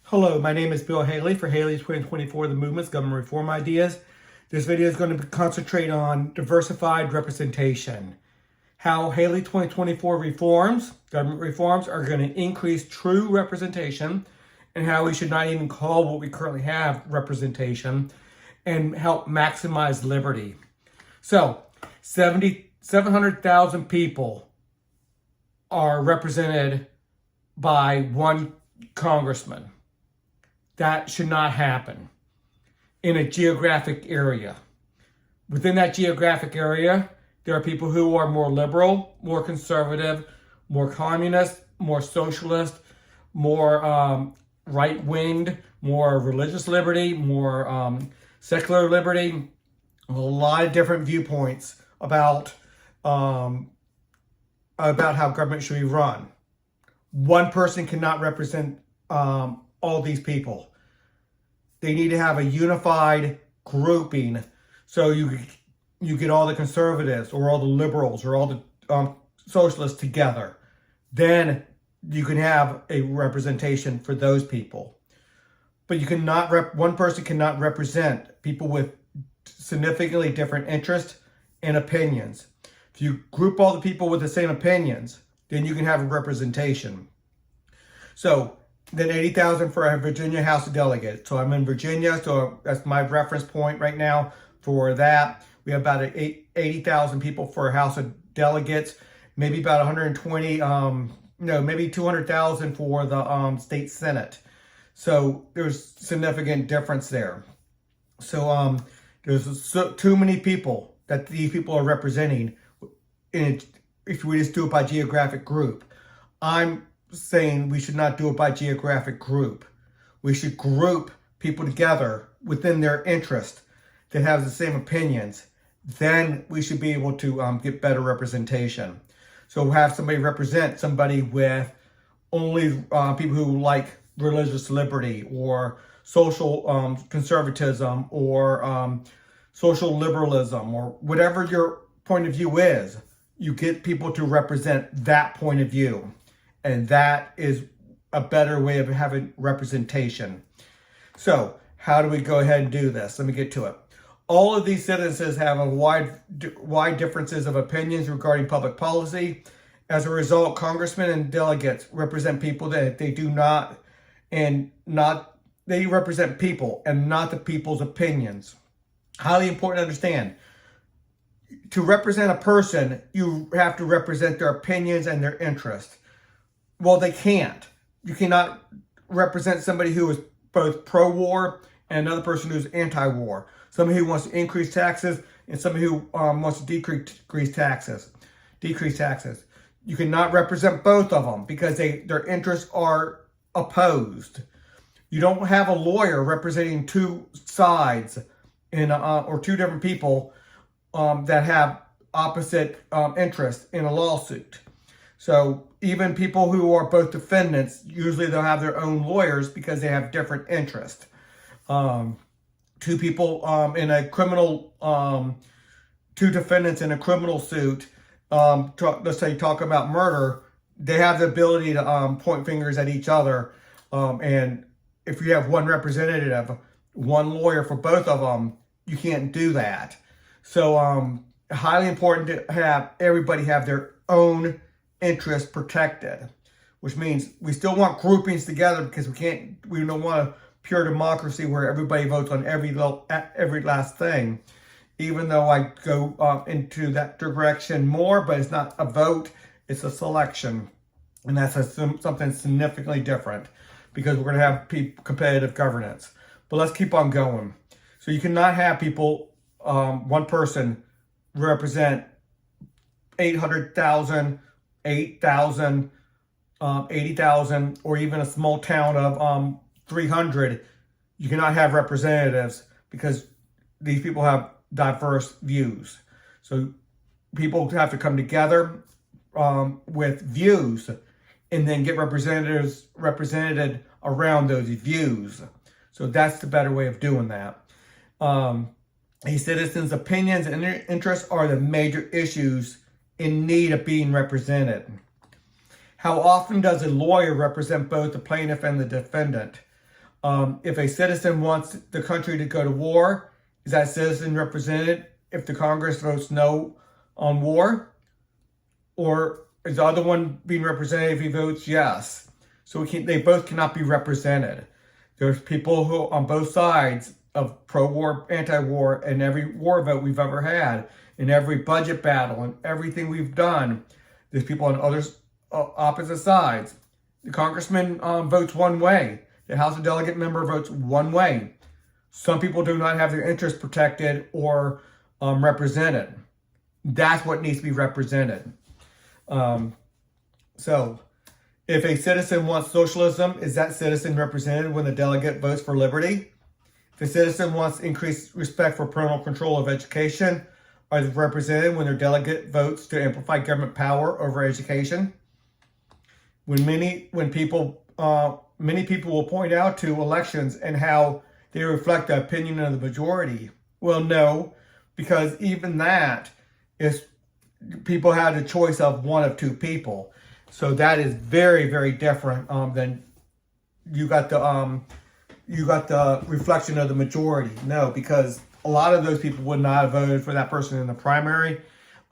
Hello, my name is Bill Haley for Haley2024, the Movement's Government Reform Ideas. This video is going to concentrate on diversified representation. How Haley 2024 reforms, government reforms, are going to increase true representation, and how we should not even call what we currently have representation, and help maximize liberty. So, 700,000 people are represented by one congressman. That should not happen in a geographic area. Within that geographic area, there are people who are more liberal, more conservative, more communist, more socialist, more right-winged, more religious liberty, more secular liberty, a lot of different viewpoints about how government should be run. One person cannot represent all these people. They need to have a unified grouping, so you get all the conservatives or all the liberals or all the socialists together. Then you can have a representation for those people. But you cannot one person cannot represent people with significantly different interests and opinions. If you group all the people with the same opinions, then you can have a representation. So then 80,000 for a Virginia House of Delegates. So I'm in Virginia, so that's my reference point right now for that. We have about 80,000 people for a House of Delegates, maybe about 120, maybe 200,000 for the state Senate. So there's significant difference there. So there's too many people that these people are representing if we just do it by geographic group. I'm saying we should not do it by geographic group. We should group people together within their interest that have the same opinions. Then we should be able to get better representation. So have somebody represent somebody with only people who like religious liberty or social conservatism or social liberalism or whatever your point of view is. You get people to represent that point of view. And that is a better way of having representation. So how do we go ahead and do this? Let me get to it. All of these citizens have a wide differences of opinions regarding public policy. As a result, congressmen and delegates represent people that they do not, they represent people and not the people's opinions. Highly important to understand. To represent a person, you have to represent their opinions and their interests. Well, they can't. You cannot represent somebody who is both pro-war and another person who's anti-war. Somebody who wants to increase taxes and somebody who wants to decrease taxes. You cannot represent both of them because their interests are opposed. You don't have a lawyer representing two sides or two different people that have opposite interests in a lawsuit. So even people who are both defendants, usually they'll have their own lawyers because they have different interests. Two people in a criminal, two defendants in a criminal suit, let's say talk about murder, they have the ability to point fingers at each other. And if you have one representative, one lawyer for both of them, you can't do that. So highly important to have everybody have their own interest protected, which means we still want groupings together because we don't want a pure democracy where everybody votes on every last thing, even though I go into that direction more, but it's not a vote, it's a selection. And that's something significantly different because we're going to have competitive governance. But let's keep on going. So you cannot have people, one person represent 800,000, 8,000, 80,000, or even a small town of 300. You cannot have representatives because these people have diverse views. So people have to come together with views and then get representatives represented around those views. So that's the better way of doing that. A citizen's opinions and interests are the major issues in need of being represented. How often does a lawyer represent both the plaintiff and the defendant? If a citizen wants the country to go to war, is that citizen represented if the Congress votes no on war? Or is the other one being represented if he votes yes? So they both cannot be represented. There's people who on both sides of pro-war, anti-war, and every war vote we've ever had, in every budget battle, and everything we've done. There's people on opposite sides. The congressman votes one way. The House of Delegate member votes one way. Some people do not have their interests protected or represented. That's what needs to be represented. So, if a citizen wants socialism, is that citizen represented when the delegate votes for liberty? If a citizen wants increased respect for parental control of education, are they represented when their delegate votes to amplify government power over education? Many people will point out to elections and how they reflect the opinion of the majority. Well, no, because even that is people had a choice of one of two people. So that is very, very different than you got the reflection of the majority. No, because a lot of those people would not have voted for that person in the primary.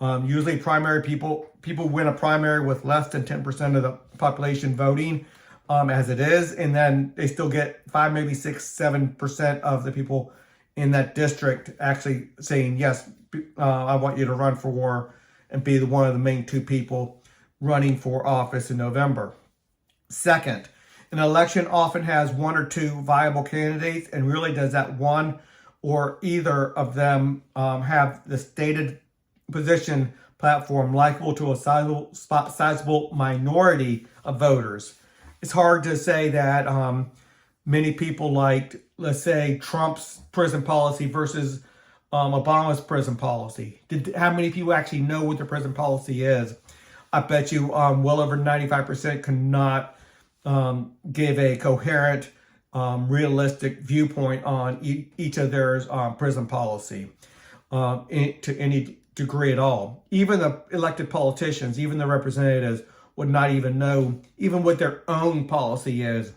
Usually primary people win a primary with less than 10% of the population voting as it is. And then they still get 5, maybe 6, 7% of the people in that district actually saying, yes, I want you to run for war and be one of the main two people running for office in November. Second, an election often has one or two viable candidates, and really does that one or either of them have the stated position platform likable to a sizable minority of voters. It's hard to say that many people liked, let's say, Trump's prison policy versus Obama's prison policy. How many people actually know what their prison policy is? I bet you well over 95% cannot give a coherent, realistic viewpoint on each of their prison policy to any degree at all. Even the elected politicians, even the representatives, would not even know even what their own policy is,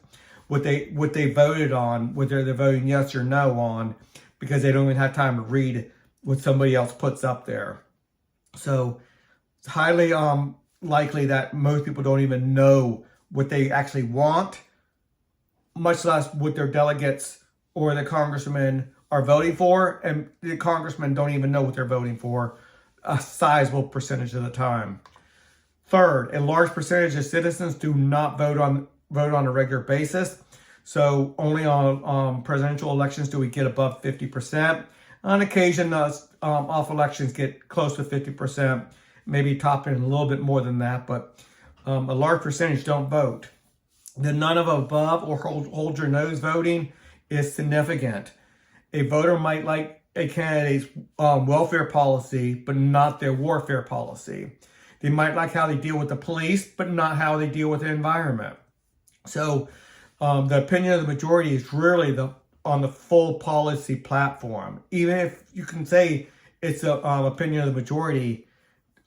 what they voted on, whether they're voting yes or no on, because they don't even have time to read what somebody else puts up there. So it's highly likely that most people don't even know what they actually want, much less what their delegates or the congressmen are voting for, and the congressmen don't even know what they're voting for a sizable percentage of the time. Third, a large percentage of citizens do not vote on a regular basis. So only on presidential elections do we get above 50%. On occasion, off elections get close to 50%, maybe topping a little bit more than that, but a large percentage don't vote. The none of above or hold your nose voting is significant. A voter might like a candidate's welfare policy, but not their warfare policy. They might like how they deal with the police, but not how they deal with the environment. So the opinion of the majority is really on the full policy platform. Even if you can say it's the opinion of the majority,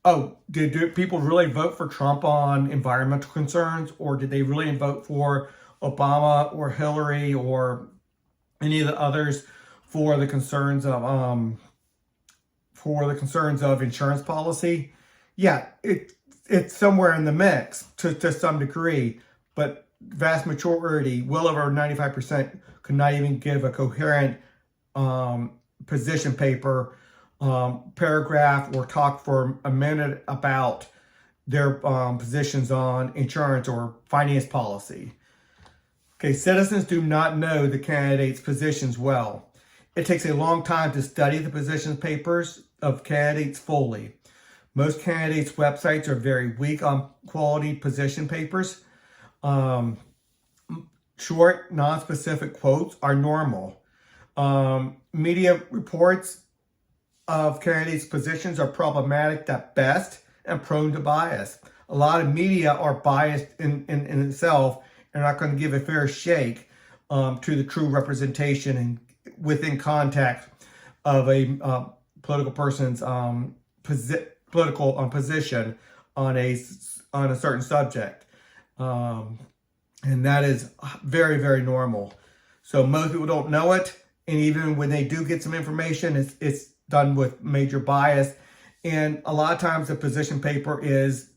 oh, did people really vote for Trump on environmental concerns, or did they really vote for Obama or Hillary or any of the others for the concerns of insurance policy? Yeah, it's somewhere in the mix to some degree, but vast majority, well over 95%, could not even give a coherent position paper, paragraph, or talk for a minute about their positions on insurance or finance policy. Okay, citizens do not know the candidates' positions well. It takes a long time to study the position papers of candidates fully. Most candidates' websites are very weak on quality position papers. Short, non-specific quotes are normal. Media reports of candidates' positions are problematic at best and prone to bias. A lot of media are biased in itself and not going to give a fair shake to the true representation and within context of a political person's political position on a certain subject. And that is very, very normal. So most people don't know it. And even when they do get some information, it's done with major bias. And a lot of times the position paper is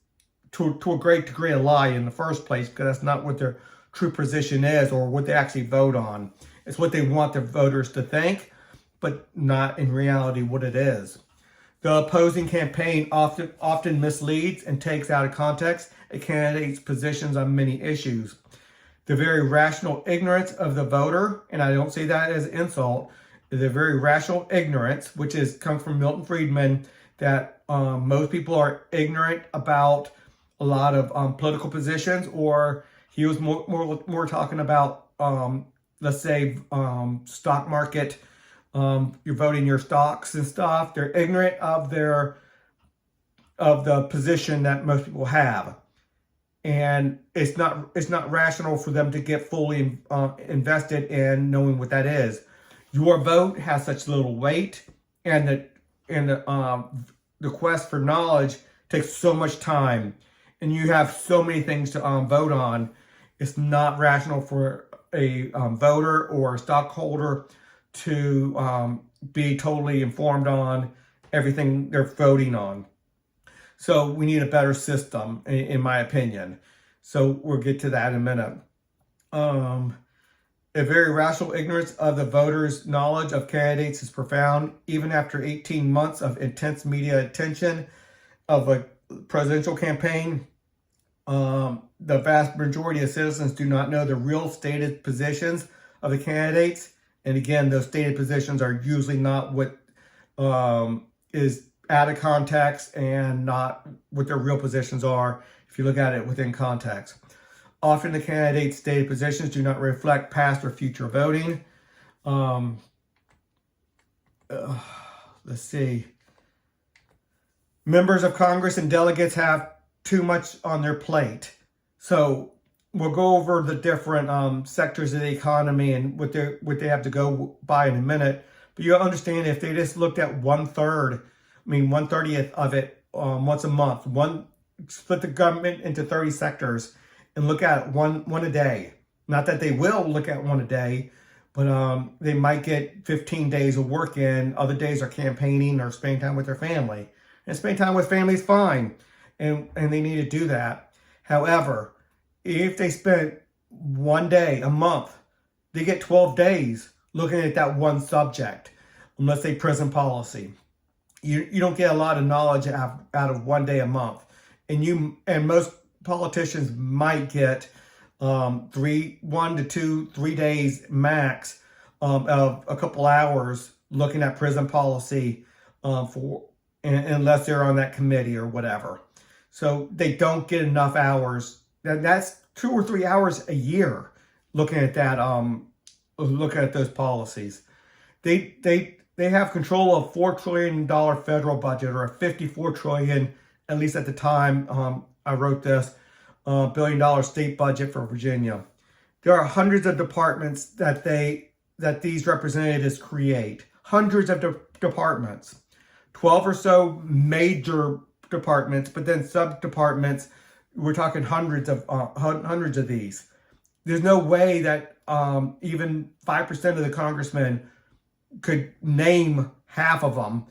to a great degree a lie in the first place, because that's not what their true position is or what they actually vote on. It's what they want their voters to think, but not in reality what it is. The opposing campaign often misleads and takes out of context a candidate's positions on many issues. The very rational ignorance of the voter, and I don't say that as an insult, the very rational ignorance, which comes from Milton Friedman, that most people are ignorant about a lot of political positions, or he was more talking about, let's say, stock market. You're voting your stocks and stuff. They're ignorant of the position that most people have. And it's not rational for them to get fully invested in knowing what that is. Your vote has such little weight, and the quest for knowledge takes so much time, and you have so many things to vote on. It's not rational for a voter or a stockholder to be totally informed on everything they're voting on. So we need a better system, in my opinion. So we'll get to that in a minute. A very rational ignorance of the voters' knowledge of candidates is profound. Even after 18 months of intense media attention of a presidential campaign, the vast majority of citizens do not know the real stated positions of the candidates. And again, those stated positions are usually not what is out of context and not what their real positions are if you look at it within context. Often the candidates' stated positions do not reflect past or future voting. Let's see. Members of Congress and delegates have too much on their plate. So we'll go over the different sectors of the economy and what they have to go by in a minute. But you understand, if they just looked at 1/30th of it once a month, split the government into 30 sectors and look at it one a day. Not that they will look at one a day, but they might get 15 days of work in. Other days are campaigning or spending time with their family. And spending time with family is fine, and they need to do that. However, if they spent one day a month, they get 12 days looking at that one subject, let's say prison policy. You don't get a lot of knowledge out of one day a month. And most politicians might get 1 to 2, 3 days max of a couple hours looking at prison policy unless they're on that committee or whatever. So they don't get enough hours. That's 2 or 3 hours a year looking at that. Looking at those policies. They have control of $4 trillion federal budget, or a $54 trillion, at least at the time I wrote this, $1 billion state budget for Virginia. There are hundreds of departments that these representatives create. Hundreds of departments. 12 or so major departments, but then sub-departments. We're talking hundreds of these. There's no way that even 5% of the congressmen could name half of them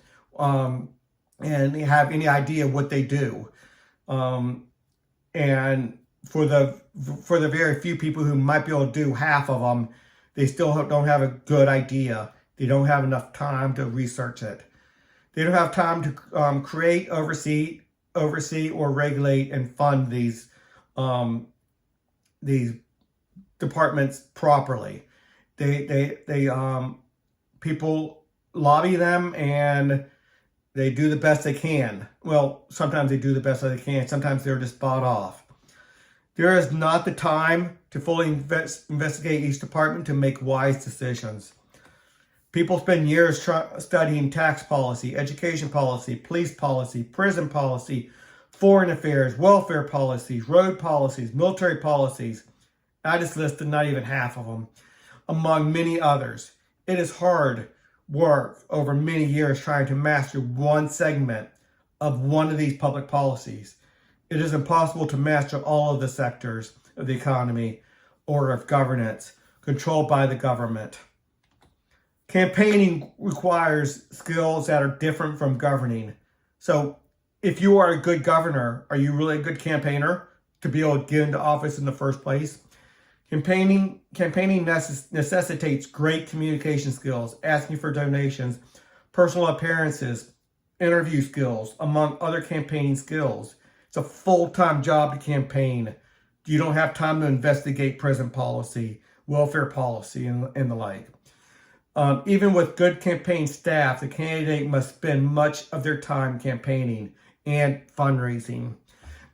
and have any idea what they do. And for the very few people who might be able to do half of them, they still don't have a good idea. They don't have enough time to research it. They don't have time to create, oversee, or regulate and fund these departments properly. People lobby them and they do the best they can. Well, sometimes they do the best they can. Sometimes they're just bought off. There is not the time to fully investigate each department to make wise decisions. People spend years studying tax policy, education policy, police policy, prison policy, foreign affairs, welfare policies, road policies, military policies. I just listed not even half of them, among many others. It is hard work over many years trying to master one segment of one of these public policies. It is impossible to master all of the sectors of the economy or of governance controlled by the government. Campaigning requires skills that are different from governing. So if you are a good governor, are you really a good campaigner to be able to get into office in the first place? Campaigning necessitates great communication skills, asking for donations, personal appearances, interview skills, among other campaigning skills. It's a full-time job to campaign. You don't have time to investigate prison policy, welfare policy, and the like. Even with good campaign staff, the candidate must spend much of their time campaigning and fundraising.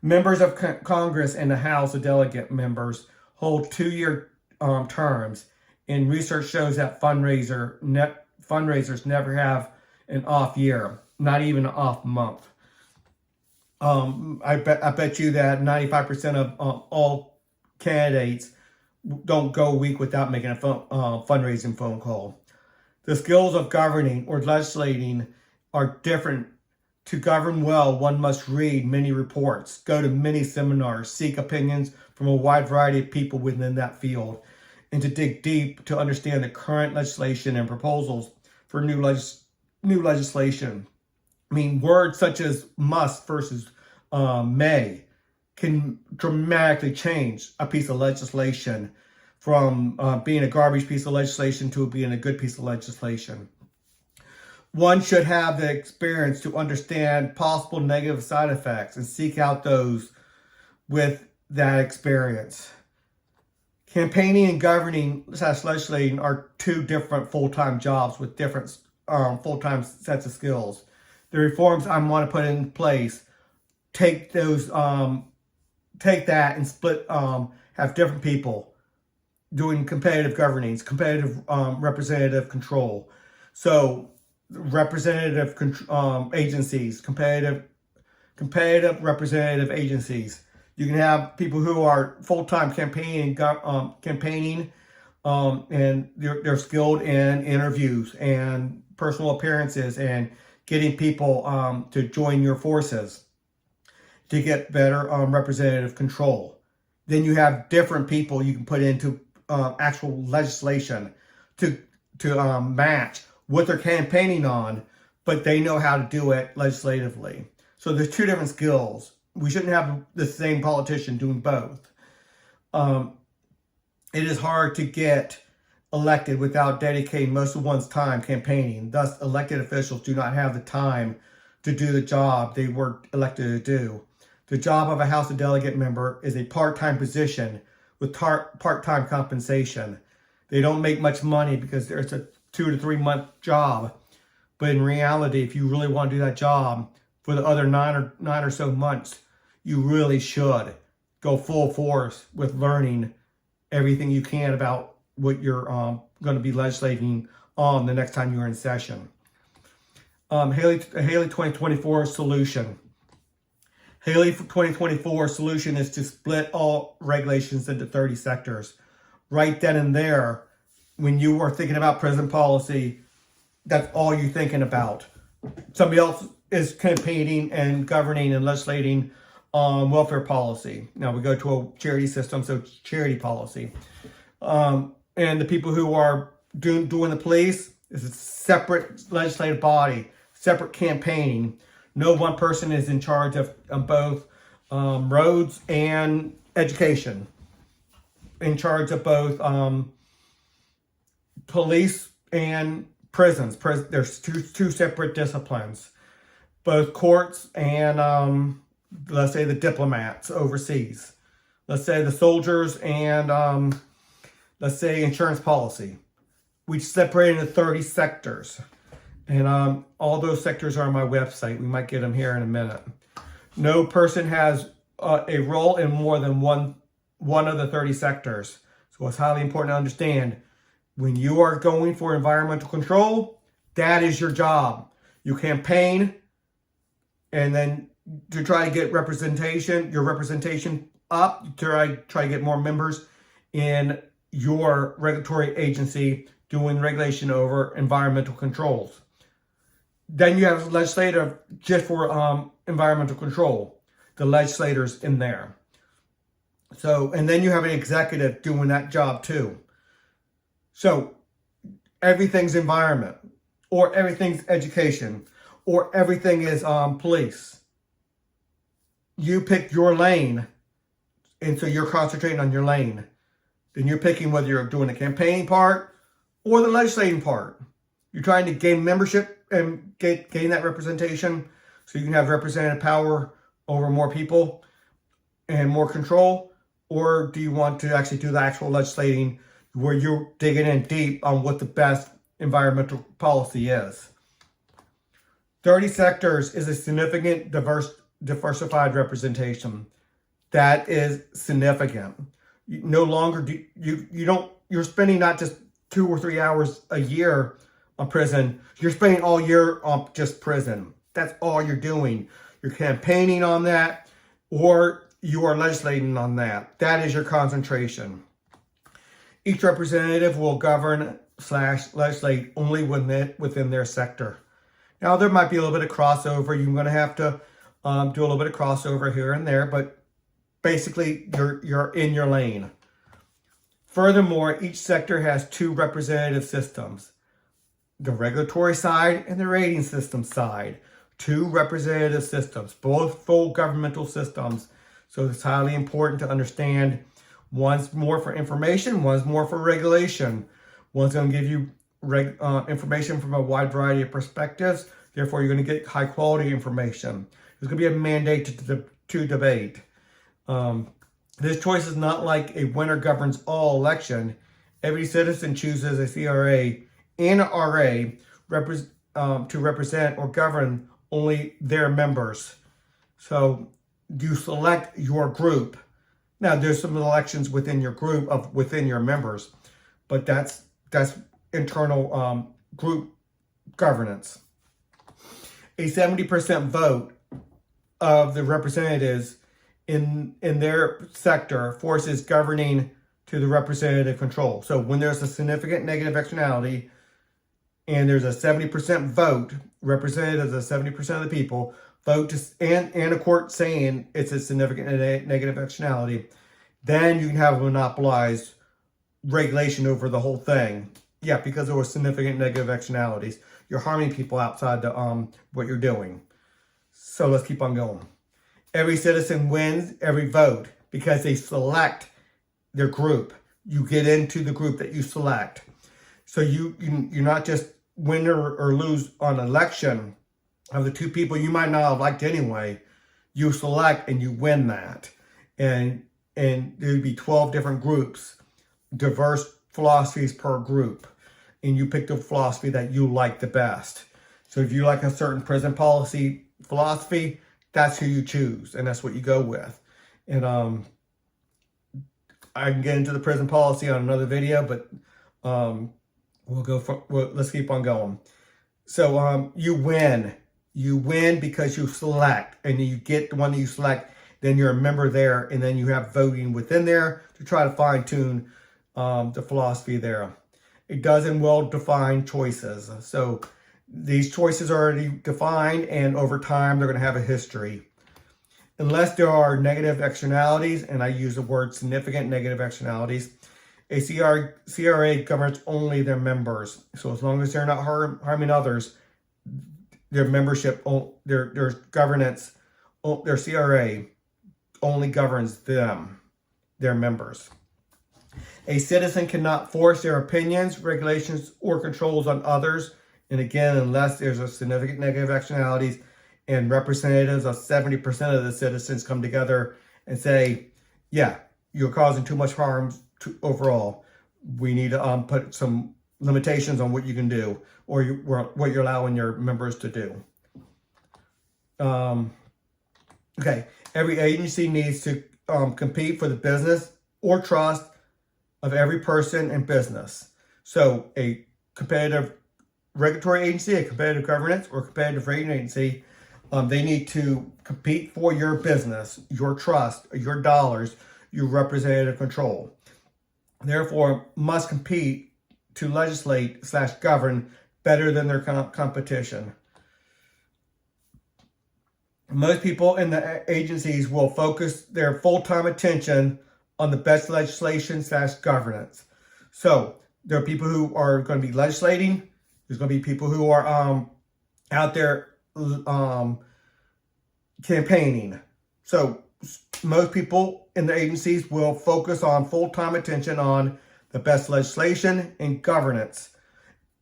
Members of Congress and the House of Delegate members hold 2-year terms, and research shows that fundraisers never have an off year, not even an off month. I bet you that 95% of all candidates don't go a week without making a fundraising phone call. The skills of governing or legislating are different. To govern well, one must read many reports, go to many seminars, seek opinions from a wide variety of people within that field, and to dig deep to understand the current legislation and proposals for new legislation. I mean, words such as must versus may can dramatically change a piece of legislation from being a garbage piece of legislation to being a good piece of legislation. One should have the experience to understand possible negative side effects and seek out those with that experience. Campaigning and governing / legislating are two different full-time jobs with different full-time sets of skills. The reforms I want to put in place take those, take that and split, have different people doing competitive governance, competitive representative control. So representative agencies, competitive representative agencies. You can have people who are full-time campaigning, and they're skilled in interviews and personal appearances and getting people to join your forces to get better representative control. Then you have different people you can put into actual legislation to match what they're campaigning on, but they know how to do it legislatively. So there's two different skills. We shouldn't have the same politician doing both. It is hard to get elected without dedicating most of one's time campaigning. Thus, elected officials do not have the time to do the job they were elected to do. The job of a House of Delegate member is a part-time position with part-time compensation. They don't make much money because there's a 2 to 3 month job. But in reality, if you really want to do that job for the other nine or so months, you really should go full force with learning everything you can about what you're going to be legislating on the next time you're in session. Haley 2024 solution. Haley 2024 solution is to split all regulations into 30 sectors. Right then and there, when you are thinking about prison policy, that's all you're thinking about. Somebody else is campaigning and governing and legislating on welfare policy. Now we go to a charity system, so charity policy. And the people who are doing the police is a separate legislative body, separate campaigning. No one person is in charge of both roads and education. In charge of both police and prisons. There's two separate disciplines. Both courts and let's say the diplomats overseas. Let's say the soldiers and let's say insurance policy. We separate into 30 sectors. And all those sectors are on my website. We might get them here in a minute. No person has a role in more than one of the 30 sectors. So it's highly important to understand when you are going for environmental control, that is your job. You campaign and then to try to get your representation up, try to get more members in your regulatory agency doing regulation over environmental controls. Then you have legislative just for environmental control, the legislators in there. So, and then you have an executive doing that job too. So everything's environment, or everything's education, or everything is police. You pick your lane, and so you're concentrating on your lane. Then you're picking whether you're doing the campaigning part or the legislating part. You're trying to gain membership and gain that representation so you can have representative power over more people and more control. Or do you want to actually do the actual legislating where you're digging in deep on what the best environmental policy is? 30 sectors is a significant diversified representation. That is significant. No longer do you're spending not just 2 or 3 hours a year on prison. You're spending all year on just prison. That's all you're doing. You're campaigning on that, or you are legislating on that. That is your concentration. Each representative will govern / legislate only within their sector. Now, there might be a little bit of crossover. You're going to have to do a little bit of crossover here and there, but basically, you're in your lane. Furthermore, each sector has 2 representative systems. The regulatory side and the rating system side. 2 representative systems, both full governmental systems. So it's highly important to understand one's more for information, one's more for regulation. One's going to give you information from a wide variety of perspectives. Therefore, you're going to get high quality information. There's going to be a mandate to debate. This choice is not like a winner governs all election. Every citizen chooses a CRA and an RA to represent or govern only their members. So you select your group. Now, there's some elections within your group within your members, but that's internal group governance. A 70% vote of the representatives in their sector forces governing to the representative control. So when there's a significant negative externality and there's a 70% vote, representatives of 70% of the people vote and a court saying it's a significant negative externality, then you can have a monopolized regulation over the whole thing. Yeah, because there were significant negative externalities. You're harming people outside the what you're doing. So let's keep on going. Every citizen wins every vote because they select their group. You get into the group that you select. So you're not just win or lose on election of the 2 people you might not have liked anyway. You select and you win that. And there'd be 12 different groups, diverse philosophies per group. And you pick the philosophy that you like the best. So if you like a certain prison policy philosophy, that's who you choose, and that's what you go with. And I can get into the prison policy on another video, but let's keep on going. So you win. You win because you select, and you get the one that you select, then you're a member there, and then you have voting within there to try to fine-tune the philosophy there. It does in well-defined choices. So these choices are already defined, and over time, they're going to have a history. Unless there are negative externalities, and I use the word significant negative externalities, a CRA governs only their members. So as long as they're not harming others, their membership, their governance, their CRA only governs them, their members. A citizen cannot force their opinions, regulations, or controls on others. And again, unless there's a significant negative externalities and representatives of 70% of the citizens come together and say, yeah, you're causing too much harm overall. We need to put some limitations on what you can do or what you're allowing your members to do. Okay, every agency needs to compete for the business or trust of every person and business. So a competitive regulatory agency, a competitive governance, or competitive rating agency, they need to compete for your business, your trust, your dollars, your representative control. Therefore, must compete to legislate / govern better than their competition. Most people in the agencies will focus their full-time attention on the best legislation / governance. So There are people who are going to be legislating. There's going to be people who are out there campaigning. So most people in the agencies will focus on full-time attention on the best legislation and governance,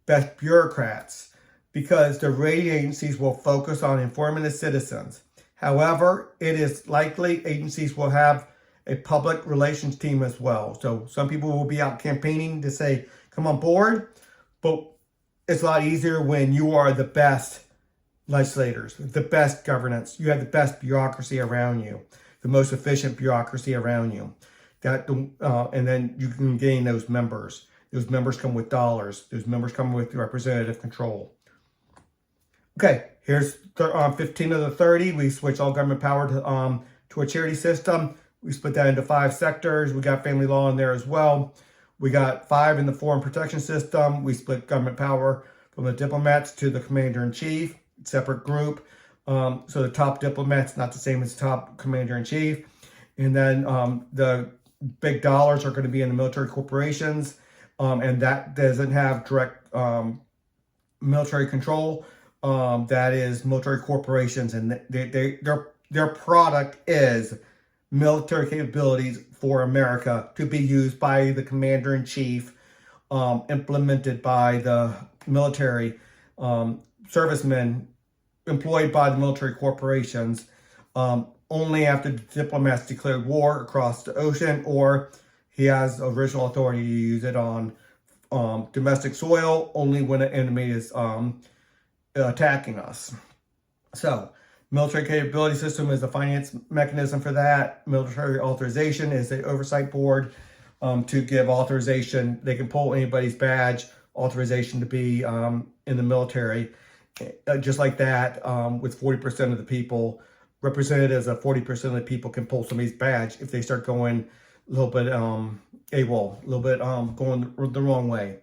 best bureaucrats, because the rating agencies will focus on informing the citizens. However, it is likely agencies will have a public relations team as well. So some people will be out campaigning to say, come on board, but it's a lot easier when you are the best legislators, the best governance. You have the best bureaucracy around you, the most efficient bureaucracy around you. And then you can gain those members. Those members come with dollars. Those members come with representative control. Okay, here's 15 of the 30. We switch all government power to a charity system. We split that into 5 sectors. We got family law in there as well. We got 5 in the foreign protection system. We split government power from the diplomats to the commander-in-chief, separate group. So the top diplomat's not the same as top commander-in-chief. And then the big dollars are going to be in the military corporations. And that doesn't have direct military control. That is military corporations, and their product is military capabilities for America to be used by the commander-in-chief, implemented by the military servicemen employed by the military corporations, only after the diplomats declared war across the ocean, or he has original authority to use it on domestic soil only when an enemy is attacking us. So military capability system is the finance mechanism for that. Military authorization is the oversight board to give authorization. They can pull anybody's badge, authorization to be in the military. Just like that, with 40% of the people, representatives of 40% of the people can pull somebody's badge if they start going a little bit AWOL, a little bit going the wrong way.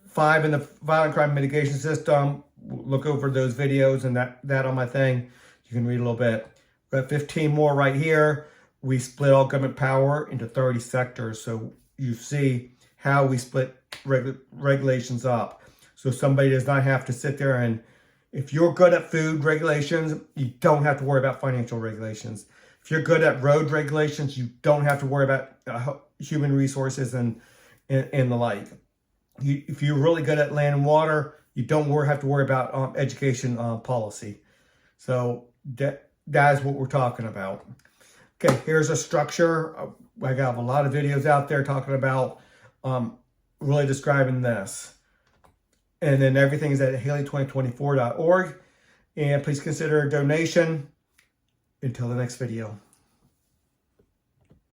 5 in the violent crime mitigation system. Look over those videos and that on my thing. You can read a little bit. We've got 15 more right here. We split all government power into 30 sectors. So you see how we split regulations up. So somebody does not have to sit there and, if you're good at food regulations, you don't have to worry about financial regulations. If you're good at road regulations, you don't have to worry about human resources and the like. If you're really good at land and water, you don't have to worry about education policy. So that is what we're talking about. Okay, here's a structure. I got a lot of videos out there talking about really describing this. And then everything is at Haley2024.org. And please consider a donation. Until the next video.